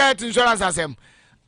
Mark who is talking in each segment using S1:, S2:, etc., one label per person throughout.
S1: health insurance asem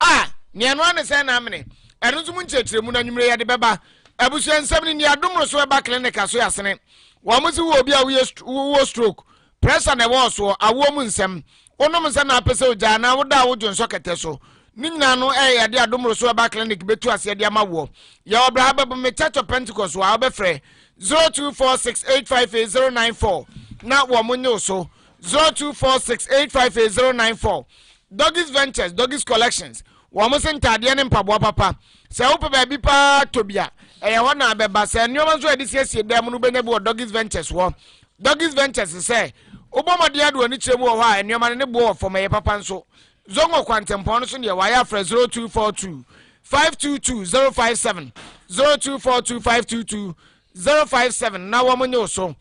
S1: ah ne no an say na amene eno nso mu nchechire mu na nwumre ya de beba abusu ensem ni adom so eba clinic aso yasene wo mo si wo obi a wo stroke pressure na wo so awo mu nsem onom nsa na apese oja na wo da wo jonso kete so ninyina no ya de adom so eba clinic betu ase de amawo ya obra baba me church of Pentecost wa obefre 0246858094 na wo mo nyo so 0246858094 Doggies Ventures Doggies Collections wo mo sentade ne mpaboa papa se wo pe ba bi pa tobia eya wona abeba se nyoma so edisiesie dem no benya bi wo Doggies Ventures wo Doggies Ventures say obomode ade oni chemu wo ha nyoma ne bo fo me papa nso zongo kwantempo no so ne wa ya fra 0242 522057 0242 522057 na wo monyo so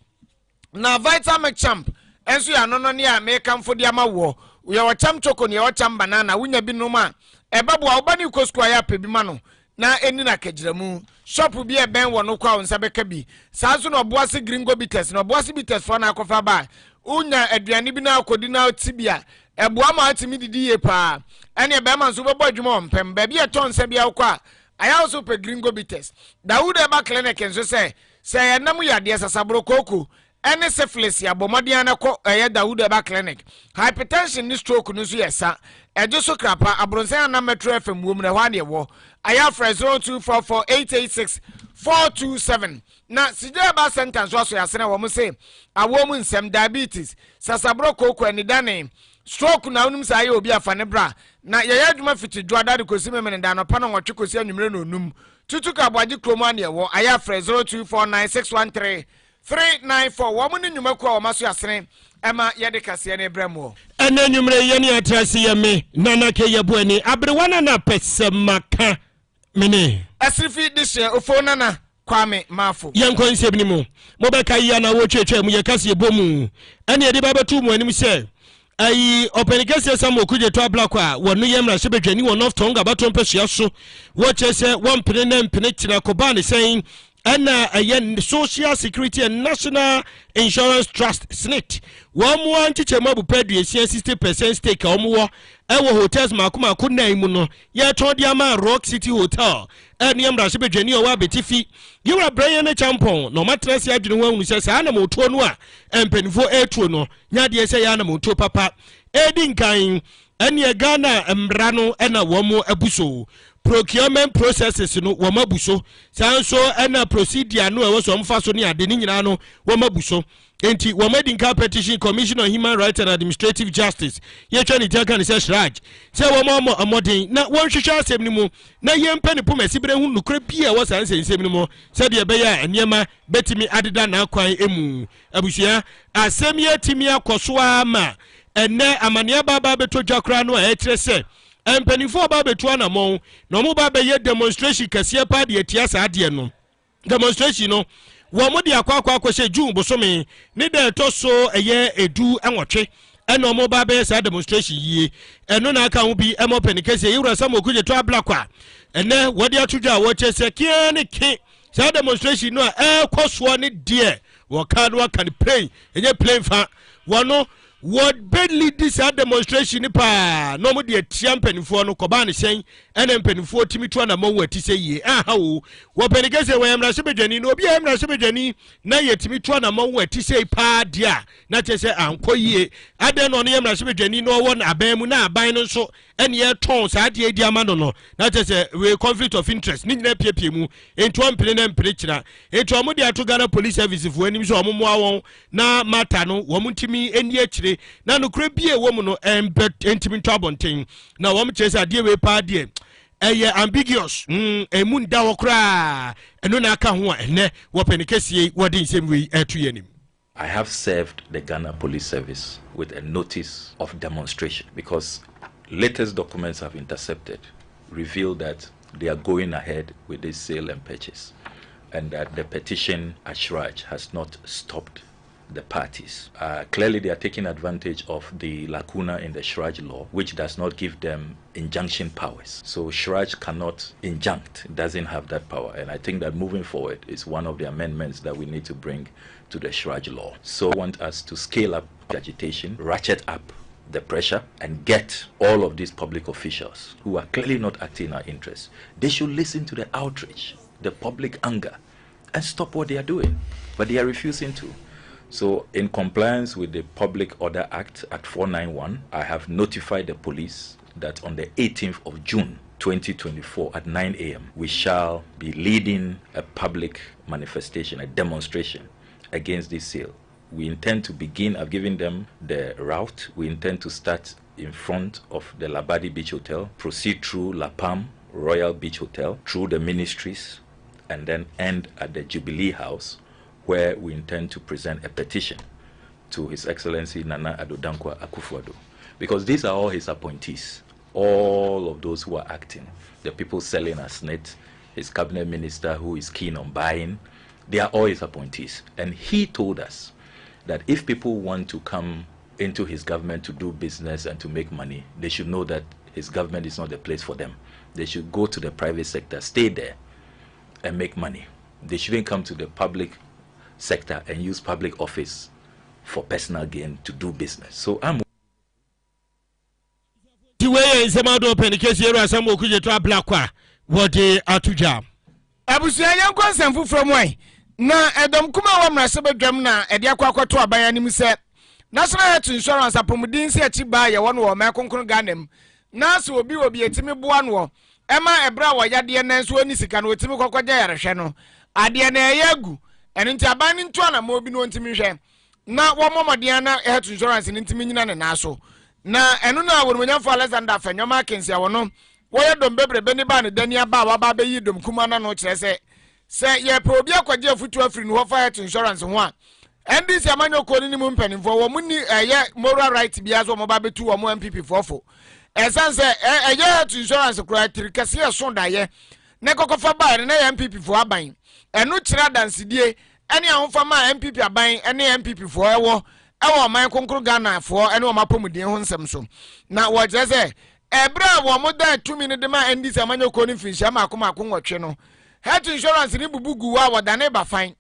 S1: na Vitamin Champ enso ya no ne a me kamfo dia ma wo ye wo cham choko ne wo cham banana wunya bi no ma ebabo a obani kosku aya pebi ma no na eni na kagiramu shop bi e ben wo no kwa onsa beka bi sazo no Obuasi gringo bitters no Obuasi bitters fo na akofa ba unya aduane bi na akodi na tibia eboa ma atimi didi ye pa ene e be ma nso bebo adwuma ompem ba bi e ton se bia kwa aya also pe gringo bitters Dawood eba clinic enso se enam yade sasabro koko ene syphilis ya bomodian na ko Dawood eba clinic hypertension ni stroke no so yesa ejo so krapa abronsan na metro fm wom na hwa ne wo aya fra 0244886427 na sije ba sentence so yasene wo mo se awo mu nsem diabetes sasabro koko eni dane stroke na unum sa ye obi afane bra na ye adwuma fiti dwada de kosi memene da no pa na nwotwe kosi anwumre no onum tutuka abwaji kromo ane wo aya fra 0249613394 wo mu ne nwuma ko wo maso yasene ema ye de kase ne bremo
S2: ena nwumre ye ne atrase ye me nana ke ye buani abrewana na pesemaka mene
S1: asrifi dishe ofo nana kwame mafo
S2: yankon sebni mu mobeka ya na wo twetwe mu ye kase bomu ene ye de babatu mu anim se ayi openikese samo kuje to ablakwa wonu yemra sebedwani won of tonga baton pesua so wo chese won pene na mpene tira ko ba ne sen ana ayen Social Security and National Insurance Trust SNIT wo mo anchiche mabu pedu 60% stake o mo ewo hotels makoma ko nan mu no ye ton dia ma Rock City Hotel ene yemra sebedwani o wa betifi yewra brain na champon no matress adwene ho anu se sa na mo to no a empenifo etuo no nya de se ya na mo to papa edi nkan ene Ghana mra no ena wo mo abuso procurement processes no wo mabuso sanso ena procedure no e wo so mfa so ne ade ni nyina no wo mabuso enti wo Medinka Petition Commission on Human Rights and Administrative Justice ye twa ni taka ni se shraj se wo mo amodin na won hwehwe asem ni mu na yempa ne pomasi bre hu nukra bia wo san sensem ni mu se de be ya eniema betimi adeda na kwan emu abusua asem ye timi akoso ama ene amania baba beto dwakra no a ekire se empanifo ba betu anamon no mo ba be ye demonstration kase pa de atia sa ade no demonstration no wo mo de akwa se June bosome ne de to so eye edu enwotwe eno mo ba be sa demonstration yie eno na aka ho bi emo penikese yura samo kuje to ablakwa ene wode atudwa wo chese kie ne ke sa demonstration no koso ne de wo kan wo kan play enye play fa wono what badly this demonstration pa no mo de tia mpanifo no koba ne sen ene mpanifo timi to na mo wati se ye aha wo wo penikese wo emra sebedwani no obi emra sebedwani na ye timi to na mo wati se pa dia na chese ankoyie ade no no emra sebedwani no wo na aban mu na aban no so ene ye ton sa ade edi ama no no na chese we conflict of interest ni nyina piepie mu ento ampene na mpene kira ento mo de ato Ghana Police Service fo anim so omomo awon na mata no wo mutimi eni akire na no kure bie wo mu no entimi ntwabonten na wo mchese ade we pa ade eye ambiguous emu nda wo kra eno na aka ho ene wo penikesie wodi nsem we atu yanim.
S3: I have served the Ghana Police Service with a notice of demonstration because latest documents have intercepted reveal that they are going ahead with this sale and purchase and that the petition at Shraj has not stopped the parties. Clearly they are taking advantage of the lacuna in the Shraj law, which does not give them injunction powers. So Shraj cannot injunct, doesn't have that power. And I think that moving forward is one of the amendments that we need to bring to the Shraj law. So I want us to scale up the agitation, ratchet up the pressure and get all of these public officials who are clearly not acting in our interests. They should listen to the outrage, the public anger, and stop what they are doing. But they are refusing to. So in compliance with the Public Order Act, Act 491, I have notified the police that on the 18th of June 2024 at 9 a.m. we shall be leading a public manifestation, a demonstration against this sale. We intend to begin, I've given them the route. We intend to start in front of the Labadi Beach Hotel, proceed through La Palm Royal Beach Hotel, through the ministries, and then end at the Jubilee House, where we intend to present a petition to His Excellency Nana Addo Dankwa Akufo-Addo. Because these are all his appointees, all of those who are acting, the people selling as net, his cabinet minister who is keen on buying, they are all his appointees. And he told us that if people want to come into his government to do business and to make money, they should know that his government is not the place for them. They should go to the private sector, stay there, and make money. They shouldn't come to the public sector and use public office for personal gain to do business. So I'm
S2: the way is about open the case here as some okuje to Blakwa what they are to jam.
S1: Abusia yanko nsemfu from why na edom kuma wa mrasebedwam na ede akwa to aban anim se National Health Insurance apomudin se achi ba ye won wo mekonkron ganem na so obi etimi boa no ema ebra wa yade na nso oni sika no otimi kokogya yarehwe no ade na eyagu eno nti aban ni nto na ma obi no ntimi hwe na wo momode na Health Insurance ni ntimi nyina ne na so na eno na wonwanyafo Alexander Fanyoma Kensi awono wo ye dom bebrebe ni ba ne dani aba wa ba be yi dom kuma na no kire se ye pro obi akwaje afutu afri no for Health Insurance ho a NDC amanyo ko ni mu mpanimfo wo mu ni ye moral right bia so mo ba betu wo mo MPP fofo esanse ye Health Insurance kura tirikase ye so da ye ne kokofa ba ne ye MPP fo aban eno kira dansidie ene ahomfa ma MPP aban ene MPP fo ewo man konkro Ghana fo ene wo mapomudin ho nsem so na wo je se ebra wo mo da 2 minute de ma NDC amanyo ko ni finhia ma akoma akonwotwe no Health Insurance ni bubugu wa wadane ba fan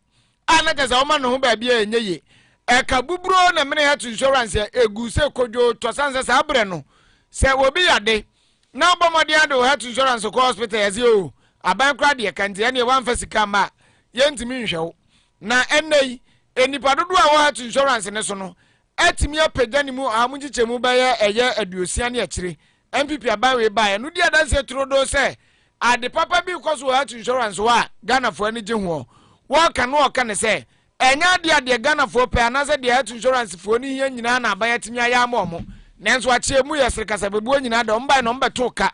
S1: ana tese o ma no ho ba bia enyeye eka buburo na mene Health Insurance egu se kodwo to sanse sa abre no se obi yade na obomode ado Health Insurance ko hospital yazi o aban kra de kan tie na wan fasika ma yentimi nhwewo na enei enipa dodo a wo Health Insurance ne so no atimi apagani mu amugichemu ba ye eye aduosia ne akire MPP aban we ba no dia danse trodo se ade papa bi because we Health Insurance wa Ghana for ani je ho wo ka no ka ne se enya de Ghana for pe anase de Health Insurance for ni hia nyina na aban atimi aya amomo nenso achie mu yesre kasa bebu nyina de mba no mbeto ka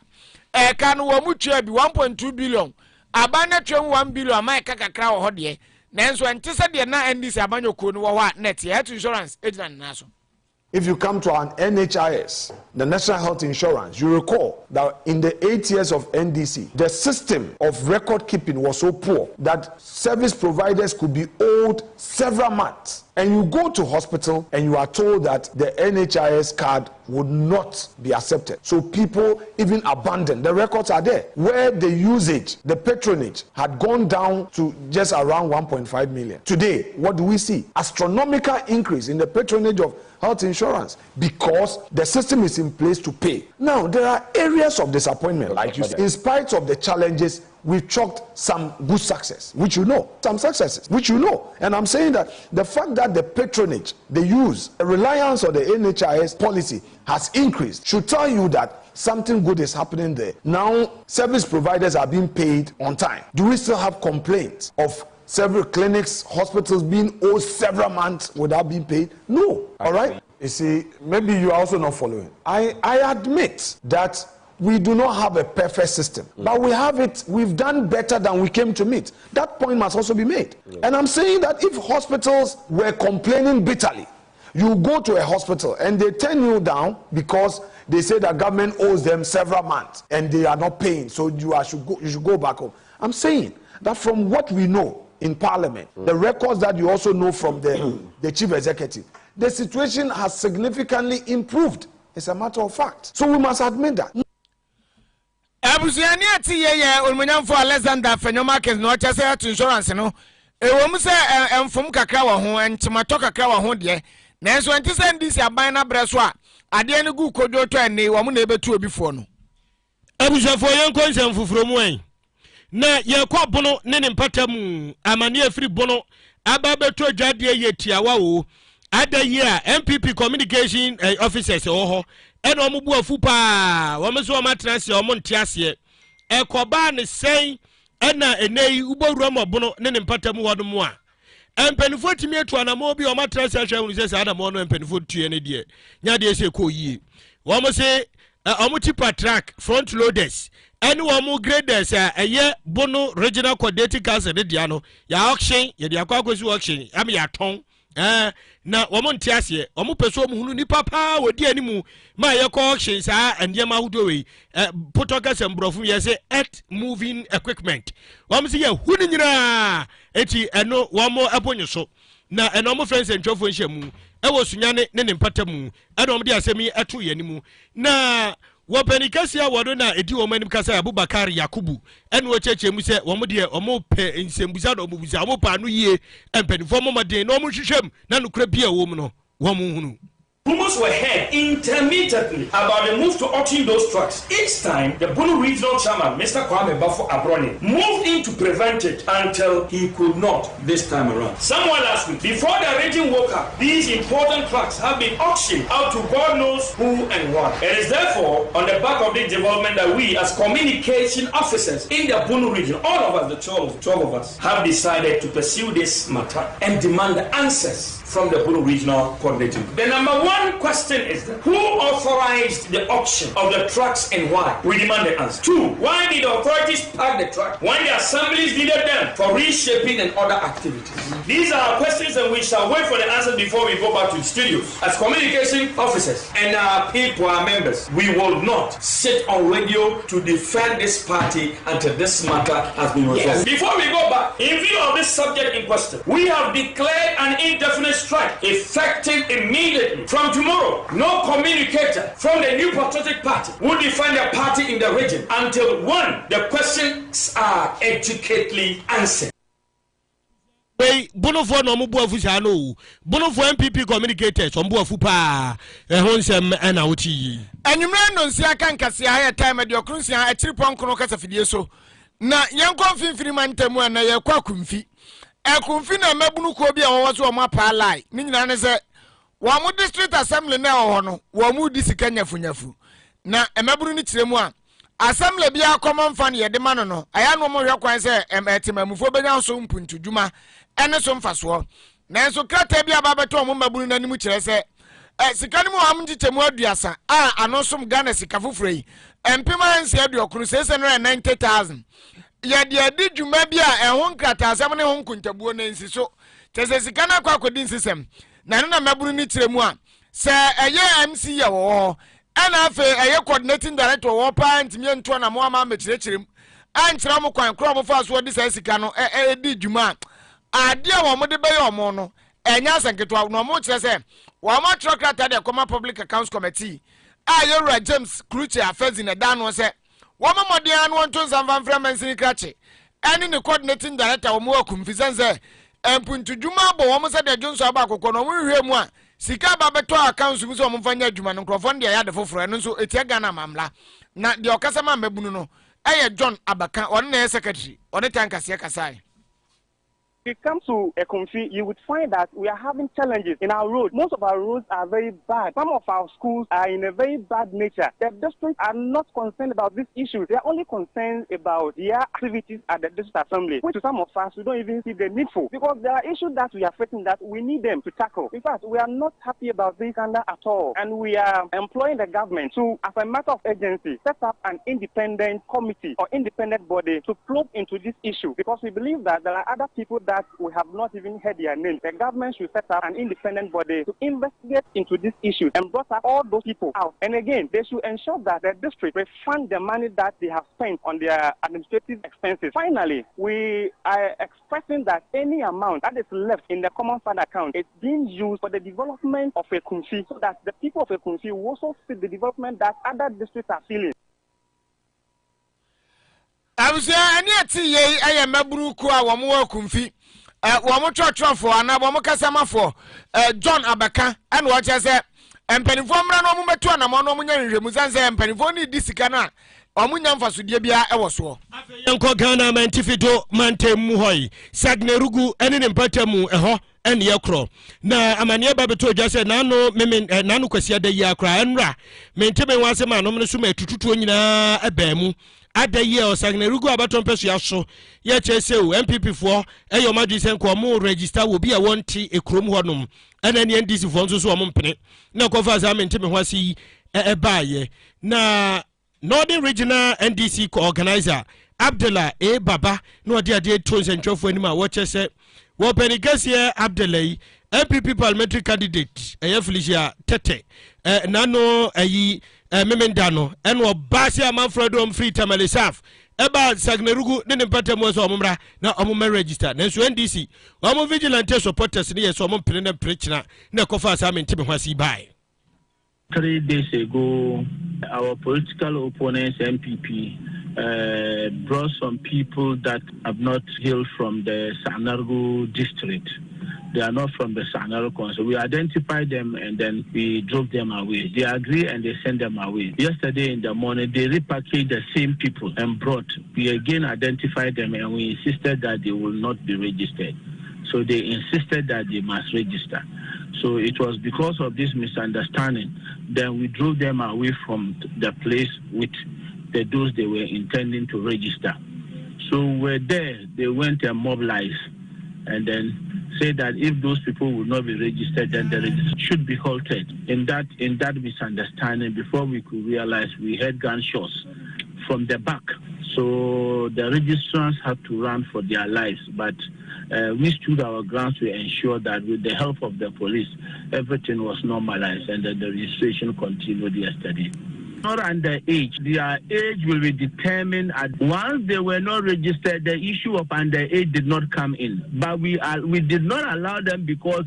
S1: ka no wo mu twa bi 1.2 billion aban na twem 1 billion amai kakakra wo ho de nenso ente se de na NDC abanyoko no wo ho net Health Insurance ejina naso.
S4: If you come to an NHIS, the National Health Insurance, you recall that in the 8 years of NDC, the system of record keeping was so poor that service providers could be owed several months. And you go to hospital and you are told that the NHIS card would not be accepted. So people even abandon. The records are there where the usage, the patronage had gone down to just around 1.5 million. Today, what do we see? Astronomical increase in the patronage of health insurance because the system is in place to pay. Now, there are areas of disappointment, like you said. In spite of the challenges, we've chalked some good success, which you know, some successes, which you know. And I'm saying that the fact that the patronage, the use, the reliance on the NHIS policy has increased should tell you that something good is happening there. Now, service providers are being paid on time. Do we still have complaints of several clinics, hospitals being owed several months without being paid? No. All right? You see, maybe you are also not following. I admit that we do not have a perfect system, but we have it. We've done better than we came to meet. That point must also be made. And I'm saying that if hospitals were complaining bitterly, you go to a hospital and they turn you down because they say that government owes them several months and they are not paying, so you should go back home. I'm saying that from what we know in Parliament, the records that you also know from the chief executive, the situation has significantly improved. It's a matter of fact. So we must admit that.
S1: Abusiani ati ye olmunyamfo Alexander Fanyoma Kensi no cha say Health Insurance no ewom se emfom kakra wo ho entimato kakra wo ho de nanso enti se ndisi aban na bre so a ade ne gu kodo to ene wo mo na ebetu obi fo no
S2: abusafo yen konsem fufuro mu en na ye kwa bono ne ne mpatamu amane afiri bono aba beto dwade ye tiawa o ada yi a MPP communication officers ho ene omubu afu pa wo me so matrase o mo ntiase ekoba ne sen ena enei ubowura mo bono ne mpatamu wodo mu a empenifo timi etu anamo bi o matrase ahwe unu se sada mo no empenifo tue ne de nya de se ko yi wo mo se omu tipa track front loaders any omu graders eye bono regional coordinating council de dia no ya auction ye dia kwa kwesi auction am ya ton na omu ntiase omu peso omu hunu ni papa wodi animu ma ye ko auction sa endie ma hudo we potoka sembrofu ye say earth moving equipment omu se ye hunu nyina eti eno omu ebonyo so na eno omu friends entwofo nhyamu ewo sunyane ne mpatamu eno omu de asemi eto ye animu na wapenikasia wado na edi wo manim kasa Abubakar Yakubu eno wo cheche mu se wo mo de omo pe nsembuza do omubuza omo pa no yie empanifo mo maden na omo hwehwem na nokra bia wo mu no wo mo hunu.
S5: Rumors were heard intermittently about the move to auction those trucks. Each time, the Bono Regional Chairman, Mr. Kwame Bafo Abroni, moved in to prevent it until he could not this time around. Somewhere last week, before the region woke up, these important trucks have been auctioned out to God knows who and what. It is therefore on the back of this development that we, as communication officers in the Bono region, all of us, the 12 of us, have decided to pursue this matter and demand the answers from the Bono Regional Coordinating. The number one question is that who authorized the auction of the trucks and why? We demand the answer. 2, why did the authorities park the truck when the assemblies needed them for reshaping and other activities? These are our questions and we shall wait for the answers before we go back to the studios. As communication officers and our people, our members, we will not sit on radio to defend this party until this matter has been resolved. Yes. Before we go back, in view of this subject in question, we have declared an indefinite strike effective immediately. From tomorrow, no communicator from the New Patriotic Party will defend the party in the region until one, the questions are educatedly answered.
S2: Bono for no mubu afu sa no bono for MPP communicators on bu afu pa honsem na wuti
S1: anwumre no nsia kan kase ha time de okrunsia a chiripon kono kasa fidie so na yenko finfiri mantamu na ye kwa kumfi ekumfi na mabunu ko bia wo so ma pa lai ni nyina ne se wo mu district assembly na ho no wo mu disika nyafunyafu na emabunu ni kiremu a assembly bia common fan ye de ma no aya no mo hwe kwan se etimamufo benya so mpuntudwuma ene so mfaso na enso krata bia babeto mo mabunu na nimu kire se sika ni mo am ngichemu aduasa a anosom Ghana sika fofrei empema nsi aduokunu sese no 90,000 ya dia di dwuma bia ehon krata asem ne hon kuntabuo na nsi so tese sika na kwa kodi nsisem na no na mabunu ni kiremu a se eye MC ye wo ana afe eye coordinating director wo pa ntimi ento na mo ama mekirekirem ankyira mo kwan kro mo fa so di sika no di dwuma ade a wo mo de beye omo no enya sanketo no mo kire se wo ma trokrata de Common Public Accounts Committee ayora James Kruche afezi na dan no se wo ma modian no nto nsamfam framansini krache ene ne coordinating director wo mo akumfisense empuntudwuma bo wo mo se de Johnson aba akokọ no mo hwe mu a sika ba beto accounts mu so mo mfanya adwuma no nkrofo de ya de foforo no so etia Ghana mamla na de okasama mabunu no eye John Abaka one na secretary one tankase kasai.
S6: If it comes to a Ekumfi, you would find that we are having challenges in our roads. Most of our roads are very bad. Some of our schools are in a very bad nature. The districts are not concerned about these issues. They are only concerned about their activities at the district assembly, which to some of us, we don't even see the needful. Because there are issues that we are facing that we need them to tackle. In fact, we are not happy about this at all. And we are employing the government to, as a matter of urgency, set up an independent committee or independent body to probe into this issue. Because we believe that there are other people that we have not even heard their name. The government should set up an independent body to investigate into these issues and brought up all those people out. And again, they should ensure that the district refund the money that they have spent on their administrative expenses. Finally, we are expressing that any amount that is left in the common fund account is being used for the development of Ekumfi, so that the people of Ekumfi will also see the development that other districts are feeling.
S1: Abuse ani ati ye aye maburu ko a wo mo Ekumfi wo mo chọchọfo ana wo mo kasamafo John Abaka ana wo che se empanifo mra no mo meto na mo no mo nya nhwemu sanse empanifo ni di sika na omunya mfasodie bia ewo so
S2: yenko Ghana mantifido mantemu hoy sagnerugu ene ne mpatamu eho ene yakro na amane ba beto dwa se nano memen nano kwasi adayi akra enra mentebe wase ma no me so ma tututu nyina ebamu adayi o sagnerugu abaton peso yaso ye chese o MPP fo eyo madu se nko mo register wo bia wonti ekrom honum ene ne NDC fo nso so mo mpene na kofa za mentebe hwase ebaye na Northern Regional NDC co-organizer Abdullah A. Baba no dia dia tons and chofo anima watch say wo penikasie Abdullah MPP parliamentary candidate Felicia Tete nano ayi memendano enwo basi amanfredo free tamalisaf eba sagnerugu ne mpata mo so omumra na omuma register na so NDC omo vigilante supporters ne yeso omo pene na prechina na kofa assignment be hwasi bai.
S7: 3 days ago, our political opponents, MPP, brought some people that have not hailed from the Sanargo district. They are not from the Sanargo council. We identified them and then we drove them away. They agree and they send them away. Yesterday in the morning, they repackaged the same people and brought. We again identified them and we insisted that they will not be registered. So they insisted that they must register. So it was because of this misunderstanding, then we drove them away from the place with those they were intending to register. So we're there, they went and mobilized and then said that if those people will not be registered, then the registration should be halted. In that misunderstanding, before we could realize, we heard gunshots from the back. So the registrants had to run for their lives, but we stood our ground to ensure that with the help of the police, everything was normalized and that the registration continued yesterday. Not underage. Their age will be determined once they were not registered. The issue of underage did not come in, but we did not allow them because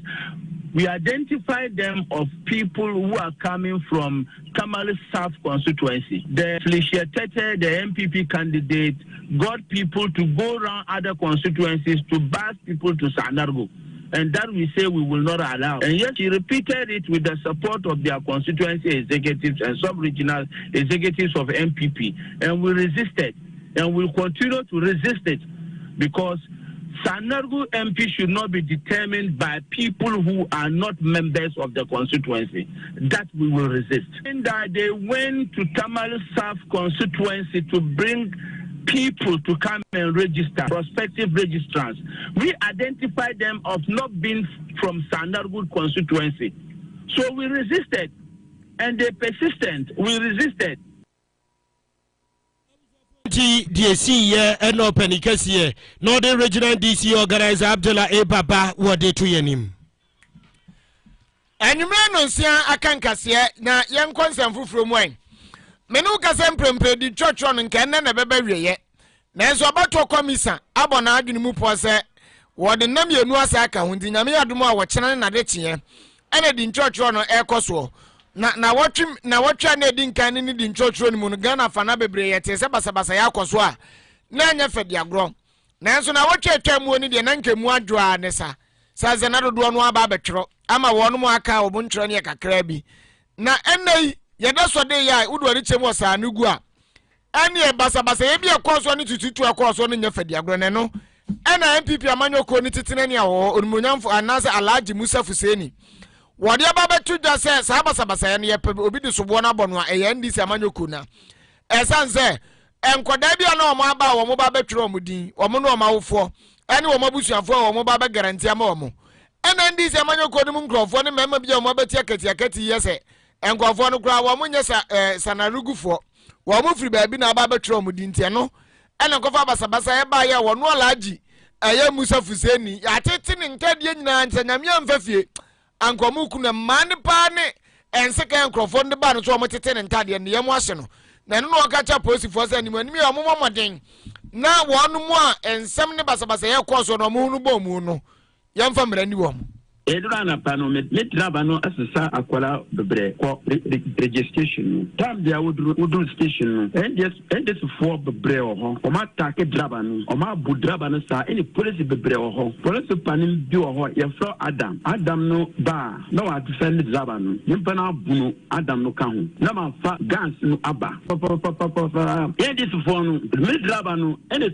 S7: we identified them of people who are coming from Kamale South constituency. The Felicia Tete, the MPP candidate, got people to go around other constituencies to bus people to Sanargo. And that we say we will not allow. And yet she repeated it with the support of their constituency executives and sub-regional executives of MPP. And we resisted. And we'll continue to resist it because Sanargo MP should not be determined by people who are not members of the constituency. That we will resist. And that they went to Tamale South constituency to bring people to come and register, prospective registrants. We identified them of not being from Sanargo constituency. So we resisted, and they persistent. We resisted.
S2: DSC and open Ikasi, Northern Regional DC organizer Abdullah A. Baba, what they to yenim.
S1: And you may not see a cancasia, na young consent from wine. Menuka sempre di church on and can never bury yet. Nanso about to commissa, Abona Agnimu Pose, what the name you know as I can, when the Namia Duma were channeling a detchie, and a din church on air coswo. Now watch him, now watch I need can in church on Munugana Fanabe at Sabasabasaya Coswa. Nanya fed ya grown. Nanso now watch a term when the Nanke Muadra Nessa. Says another one barbatro. I'm a one more cow, Buntraniaka crabby. Now, and that's what they are, would reach him was a nugua. And ye basabasa, be a course one to a course on in your fed diagraneno. And I MPP Amano Conititania or Munam for another a large Musa Fuseni. What your baba to just says, Sabasabasa, and ye obi the Subwana Bonwa, a NDC Amano Kuna. As I say, and Quadabia no Maba or Mobile Tromudi, or Mono Mao any Mobusia for or Mobile Guarantee Momo. And then this Amano Kodum Grove, one member of your mobile ticket, yes, and go for no crowd, one Sanarugu for. Wamufri baby na baba tromu dintiano ena kofa basabasa e ba ya wono alaji eye Musa Fuseni atete ne ntade nyina ntanyamia mfafie ankomu kuna mane pa ne enseke enkrofo ne ba no so omotete ne ntade ne yemu ahye no na no no kacha police force animu animi omomoden na wonu mu a ensem ne basabasa ye koso no mu no bo mu no yemfa mrani wo
S7: Edwana pano met drabano asesa akwala bebre ko registration tam dia wodu station and this for bebre ho o ma take drabano o ma bu drabano sa any police bebre ho police panim bi ho ye fro Adam no ba na wa defend drabano nimpa na bunu Adam no ka ho na ma fa guns no aba and this for no met drabano and the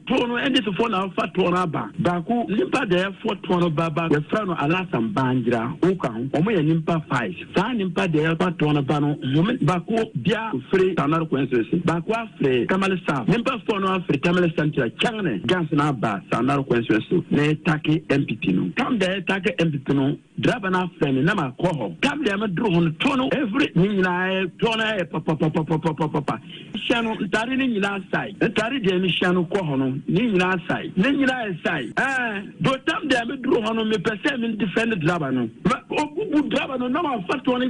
S7: tono and this for na fa tono aba ba ku nimpa there for tono baba ye fro no alasam banjira uka omo ye nimpa 5 sa nimpa there for tono ba no ba ku bia free tanar kwenso ba ku afre kamal sa nimpa for no afre kamal santra changane guns na aba tanar kwenso ne take MPP no come there take MPP no driver na friend na ma ko ho come there ma dro ho tono every nyina tono papa shano tari ni nyina sai tari de mi shano ko ho no ni nyina sai ni nyina sai do tam there ma dro ho no me pese me defend driver no o driver no na ma fa tono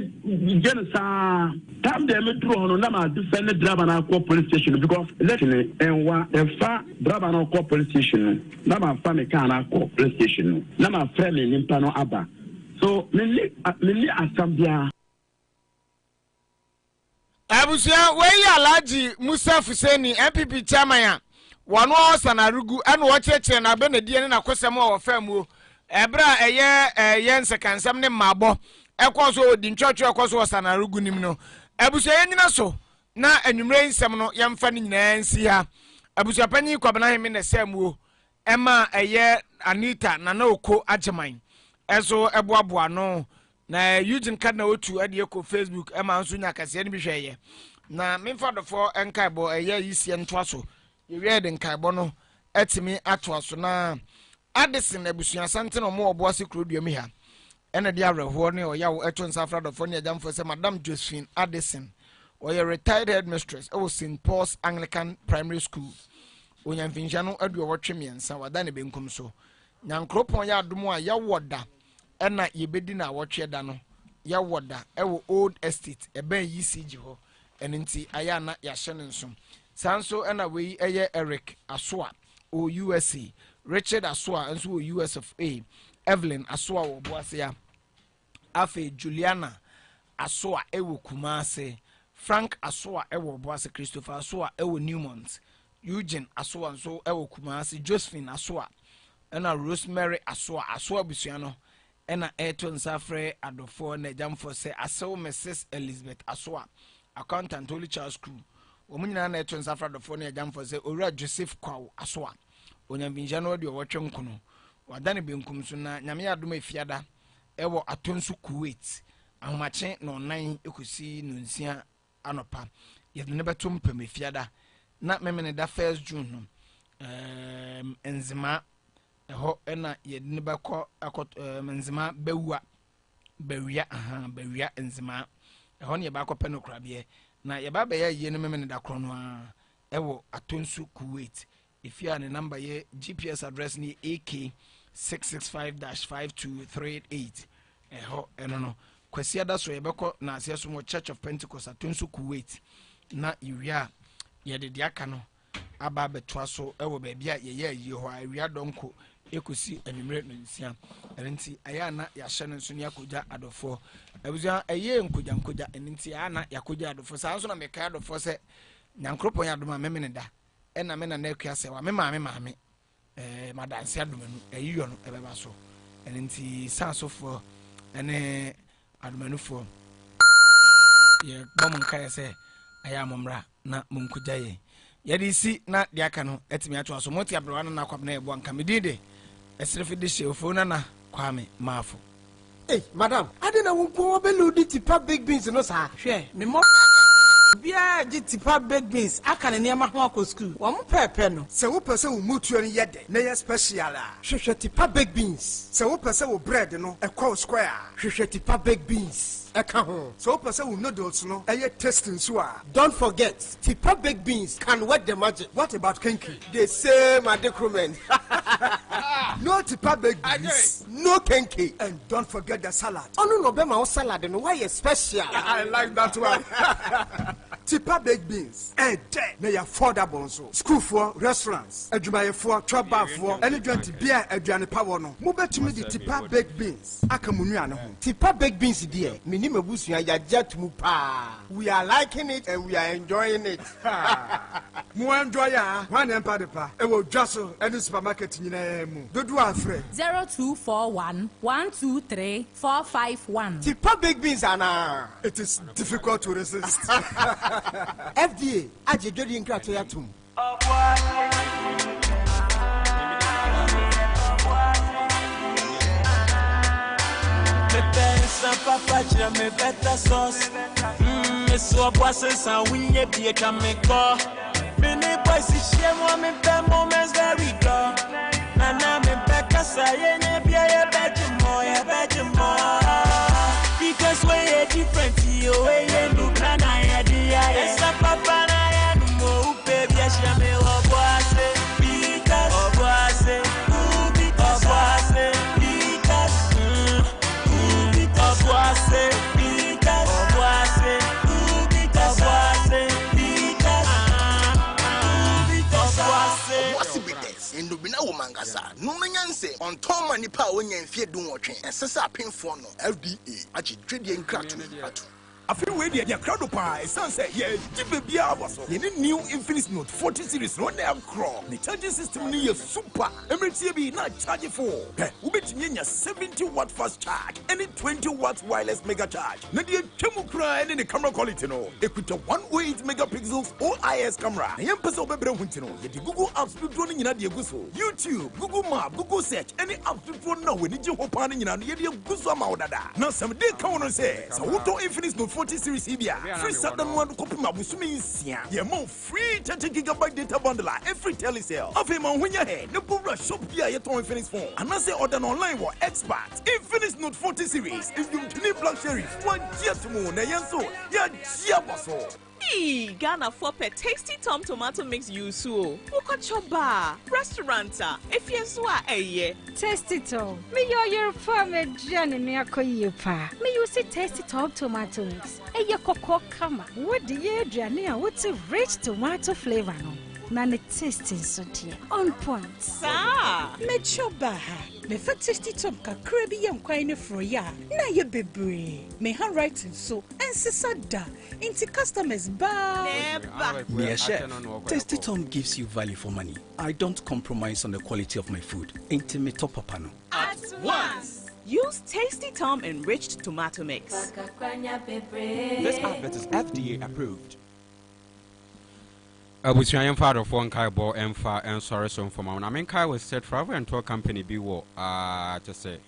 S7: gen sa tam there ma dro ho no na ma defend driver na ko police station because let me enwa efa driver na ko police station na ma fa me kan na ko police station na ma friend me nimpa no aba. So, many Asambia.
S1: Abusia, where you Alaji Musa Fuseni, MPP Chamaya, one was an Arugu, and watch it and Abenedian and Akosamo or Femu, Ebra, a year, a Yensekan, some name Mabo, Equaso, the church, Equaso was an Arugu Nimno. Abusia, so now enumerate some young funny Nancy. Abusia Penny Kwabana in the same woo, Emma, a year, Anita, Nanoko, Ajamine. Eso eboaboa no na Eugene Kadna otu ade ko Facebook e ma nso nya kase ne bihweye na memfa dofo enkaibo eye yisi entoaso ye wie de nkaibo no etimi atoaso na Addison abusua sante no mo Obuasi krodua ha ene de areho ne oyawo eto nsafra dofo ne ajamfo se Madam Josephine Addison oye retired headmistress e was St Paul's Anglican Primary School onyamfinja no adu wotwemiensa wada ne benkum so nyankropon ya adomo a ya woda ena yebedi na wotwe da no ya woda ewo old estate eben yisiji ho eninti aya na ya hye nsum sanso ena we eye Eric Asoa o USA Richard Asoa enso o US of A Evelyn Asoa wo Obuasi ya afe Juliana Asoa ewo Kumase Frank Asoa ewo Obuasi Christopher Asoa ewo Newmont Eugene Asoa nso ewo Kumase Josephine Asoa ena Rosemary Asoa bisuano ena eto nsafre adofo na jamfo se asew Mrs Elizabeth Asoa accountant Holy Child School omunyina na eto nsafre adofo na jamfo se Owura Joseph Kwaw Asoa onyambinja no de wotwe nkono wadane benkum so na nyame adom afiada ewo atonsu Kuwait ahomache no nan ekosi no nsia anopa yede ne beto mpam afiada na memene da 1st June no enzima eho ena yedini bako akot enzima bewia enzima eho ne yeba akopɛ no krabie na yeba be ye ne memene da krono a ewo atonsu Kuwait ifia ne number ye GPS address ni AK 665-52388 eho eno no kwasi ada so yebeko na aseso mo Church of Pentecost atonsu Kuwait na iwia yede diaka no aba betwa so ewo ba bia ye yi ho awia donko ekosi anumre no nsia enti aya na ya hye nso ne yakoja adofo abuzia eye nkoja enti ana yakoja adofo sa nso na meka adofo se nyankropon ya doma memene da ena me na na akua se wa me maame madanse adomanu ayiyo no ebeba so enti sansofo ene adomanufo ye bomunka ye se aya momra na munkoja ye yedi si na diaka no etimi ato so moti abrewa na kwabna ebo anka medide esrefi de shefo na kwame mafo.
S8: Hey madam ade na wonko obelu di tipa big beans no sa hwe me mo bia di tipa big beans aka ne niam ho akọ school wo mo pepe no
S9: se wo pese wo mutuo ni yede na ye special a
S8: hwehwe tipa big beans
S9: se wo pese wo bread no e call square
S8: hwehwe tipa big beans eka ho
S9: so pese wo noodles no eye tasting so a
S8: don't forget tipa big beans can work the magic.
S9: What about kinky?
S8: The same adicrement.
S9: No tipa big beans, no kinky, and don't forget the salad.
S8: Oh no be my salad no why special.
S9: I like that one. tipa baked beans na ya affordable nso school for restaurants adwumaye for trouble for any joint beer aduane power no mo betumi di tipa baked beans aka munua no ho
S10: tipa baked beans dear minim abusua ya jatumu pa we are liking it and we are enjoying it
S9: mo enjoy ya one empire de pa e wo dwaso any supermarket nyina mu dodo afre
S11: 0241 123 451
S10: tipa baked beans ana
S9: it is difficult to resist.
S10: FDA ajejodi nkrato ya tum
S12: me pensa papa chira me beta sauce me so Obuasi san winye pie ka me go me ne boy si shemo me pe moments very go na me beka say ne bia ye bedimo because we are different you we no plan I idea yes papa na ya no baby ya me Obuasi because Obuasi because Obuasi because Obuasi because Obuasi because
S10: Obuasi bites in Lubina Umangasa no menyanse on Tom and Nipa when you fear doing watching and Sasa pin for no FDA achi trade and crack to
S13: I feel where the crowd of pie, sunset, yeah, Jibia was so. In the new Infinix Note 40 series, run them crawl. The charging system near super. MTB not charging for. We bet me 70-watt fast charge, any 20-watt wireless mega charge. Nadia Chemukra and the camera quality no. Equita 108 megapixels OIS camera. I am Paso Bebre Wintino. The Google apps to running in Adia Guso. YouTube, Google Map, Google Search, any apps to run now when you hope on in Adia Guso Maudada. Now some day come on says, so what Infinix Note 40 series Ibia. Free Saturn one copy Mabusumi Sia. Yeah, more free 30 gigabyte data bundle every telecell. Of him on when your head, no pura shop here yet on Infinix phone. And I say order online or expert. Infinix Note 40 series is the Black Series. One year to moon, a yanso, ya jiabaso.
S14: Ghana for pet tasty tom tomato mix yusu. Uko choba restauranta. If you swa eye
S15: tasty tom. Me your farm Jenny me akoyipa. Me use tasty tom tomato mix. Eye koko kama. What the ye Jenny what's a rich tomato flavor no. Na ne tasting so dear. On point.
S14: Sa.
S8: Me choba ha. Me fa tasty tom kakra bi yam kwan ne fro ya. Na ye bebre. Me handwriting so ensisada. Into customers bar.
S16: Dear chef, Tasty Tom gives you value for money. I don't compromise on the quality of my food. Intimate top apano.
S14: At once. Use Tasty Tom enriched tomato mix.
S17: This advert is FDA approved.
S18: Abusian father for Kai Bo and Far and Sorry Son for Mount. I mean, Kai was set travel and tour company be war. To say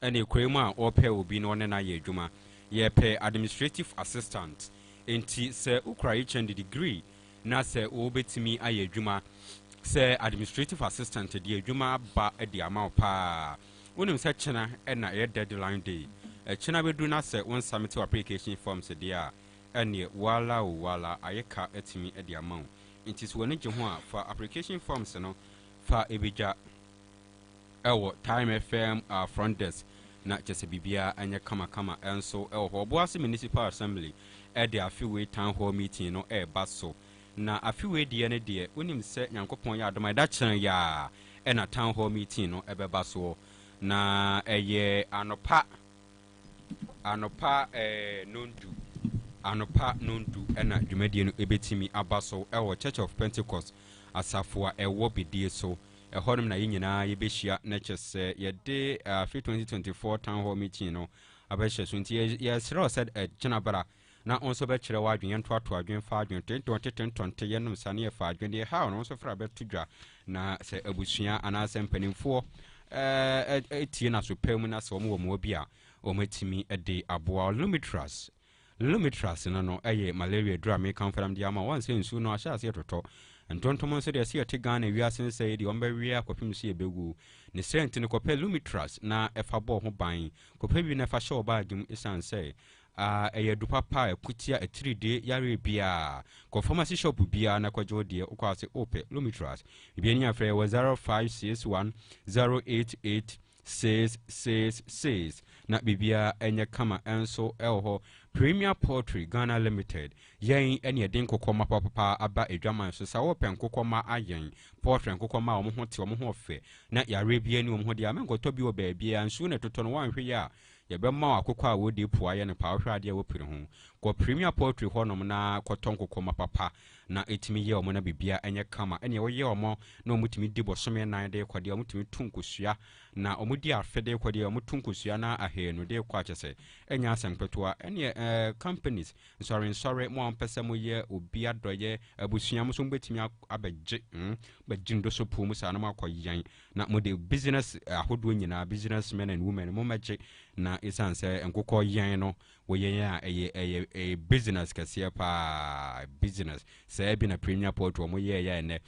S18: any Krema or pay will be known in a year, Juma. Ye pay administrative assistant. Enti se ukra the degree na se obetimi aye adwuma se administrative assistant de adwuma ba de ama pa wonim se chena na ye deadline day chena bedu na se won submit application forms de a ene wala ayeka etimi de ama enti so woni je ho a for application forms no fa ebeja ewo time fm front desk na chese bibia anya kama enso ewo Obuasi municipal assembly at the Afiwe town hall meeting no basso. Na Afiwe de de unim se Yankopon ya doma da chan ya na town hall meeting no basso. Na ye anopa nondu na dwumadi no ebetimi abaso ewo Church of Pentecost asafo a ewo bidie so ehonum na yinyina yebehia na chese ye de 2024 town hall meeting no abehia so nti ye sero said chinabara na onso be kire wadwen to adwen fa adwen 2020 yenum sane fa adwen de ha no onso fra be tudwa na se abusua anase mpanimfo etie na so pem na so mo bi a o matimi de aboa lumitras no eye malaria dra me kan fram de ama wan se nsu no ahya ase toto ntontomo se de se te Ghana wi asen se de omba wi akopim se ebegu ne sent ne kopɛ lumitras na efa bo ho ban kopɛ bi na fa hye obagim isan se eye du papa ekutia a 3-day yare bia ko pharmacy shop bia na kwajo de ukwase ope lumitras bia ni afre 0561 088 666 na bibia enye kama enso elho Premier Poultry Ghana Limited yen ene den kokoma papa aba edwaman so sa wo pen kokoma ayen poultry kokoma omo ho te omo ho fe na yare bia ni omo ho de amengoto bi wo ba bia nsu ne toto no wanhwe ya yɛbɛma akokɔ a wodi po ayɛ ne pa wohwɛ adeɛ wopiri ho kɔ Premier Poultry hɔnom na kɔtɔn kokoma papa na etimi yɛ ɔmo na bibia ɛnyɛ kama ɛne wɔyɛ ɔmo na ɔmo timi di bɔsome nan de kɔde ɔmo timi tunkosua na ɔmo di afɛde kɔde ɔmo tunkosua na ahenu de kɔ akyɛsɛ ɛnya asɛmpetoa ɛne companies sorry mo ampɛsɛ mo yɛ obi adɔyɛ abusua mo so mbetimi abɛgye bɛgye ndo so po mu sa na makɔyan na mo de business ahodo nyina businessmen and women mo magye na isan sɛ nkokɔ yan no wo yɛn a business kɛseɛ pa business sɛ bi na Premier Poultry mo yɛ ne